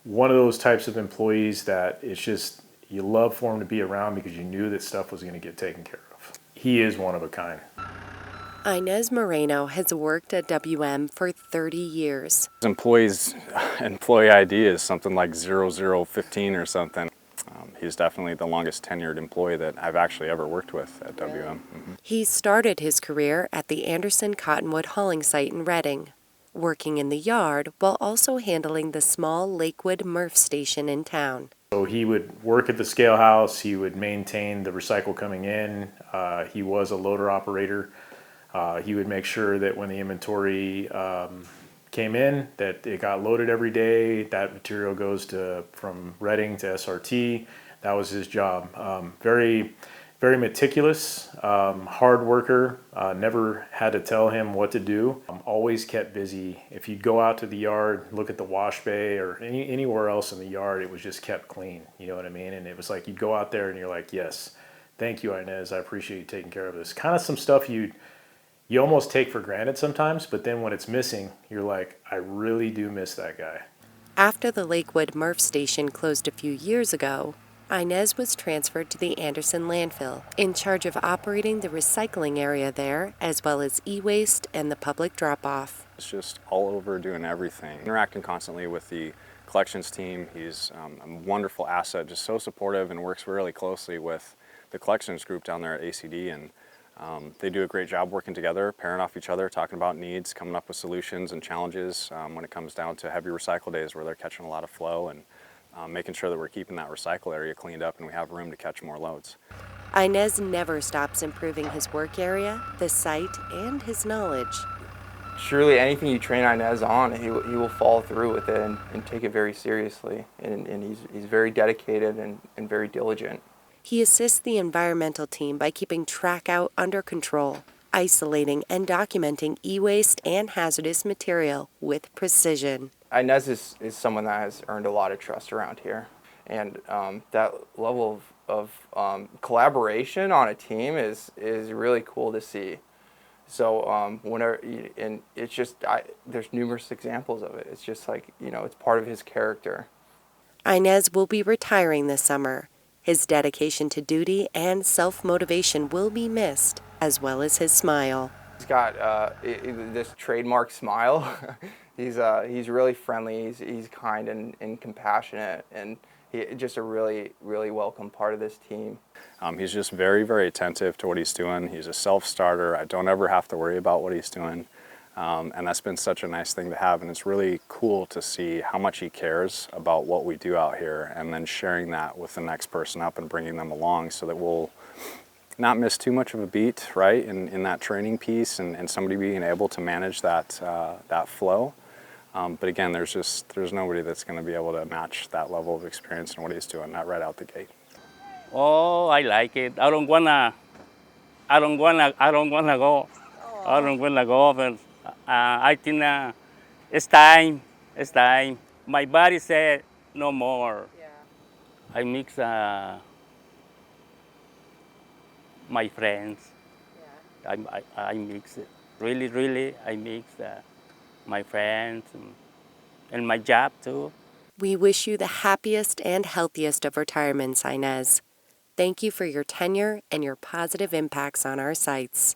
one of those types of employees that it's just, you love for him to be around because you knew that stuff was going to get taken care of. He is one of a kind. Ines Moreno has worked at WM for 30 years. Employee ID is something like 0015 or something. He's definitely the longest tenured employee that I've actually ever worked with at WM. He started his career at the Anderson Cottonwood hauling site in Reading, working in the yard while also handling the small Lakewood MRF station in town. So he would work at the scale house, he would maintain the recycle coming in, he was a loader operator. He would make sure that when the inventory came in, that it got loaded every day, that material goes from Reading to SRT. That was his job. Very meticulous, hard worker, never had to tell him what to do. Always kept busy. If you'd go out to the yard, look at the wash bay or anywhere else in the yard, it was just kept clean, you know what I mean? And it was like, you'd go out there and you're like, yes, thank you, Ines, I appreciate you taking care of this. Kind of some stuff you almost take for granted sometimes, but then when it's missing, you're like, I really do miss that guy. After the Lakewood MRF station closed a few years ago, Ines was transferred to the Anderson landfill, in charge of operating the recycling area there, as well as e-waste and the public drop-off. It's just all over doing everything. Interacting constantly with the collections team. He's a wonderful asset, just so supportive, and works really closely with the collections group down there at ACD. And they do a great job working together, pairing off each other, talking about needs, coming up with solutions and challenges when it comes down to heavy recycle days where they're catching a lot of flow, and making sure that we're keeping that recycle area cleaned up and we have room to catch more loads. Ines never stops improving his work area, the site, and his knowledge. Surely anything you train Ines on, he will follow through with it and take it very seriously. And he's very dedicated and very diligent. He assists the environmental team by keeping track out under control, isolating and documenting e-waste and hazardous material with precision. Ines is someone that has earned a lot of trust around here. And that level of collaboration on a team is really cool to see. So whenever, and it's just, there's numerous examples of it. It's just like, it's part of his character. Ines will be retiring this summer. His dedication to duty and self-motivation will be missed, as well as his smile. He's got this trademark smile. He's really friendly. He's kind and compassionate, and just a really welcome part of this team. He's just very attentive to what he's doing. He's a self-starter. I don't ever have to worry about what he's doing. And that's been such a nice thing to have, and it's really cool to see how much he cares about what we do out here, and then sharing that with the next person up and bringing them along so that we'll not miss too much of a beat, right, in that training piece, and somebody being able to manage that, that flow. But again, there's nobody that's going to be able to match that level of experience and what he's doing, not right out the gate. Oh, I like it. I don't wanna go. I don't wanna go, but I think it's time. It's time. My body said no more. Yeah. I mix my friends. Yeah. I mix it. Really, I mix my friends and my job too. We wish you the happiest and healthiest of retirements, Ines. Thank you for your tenure and your positive impacts on our sites.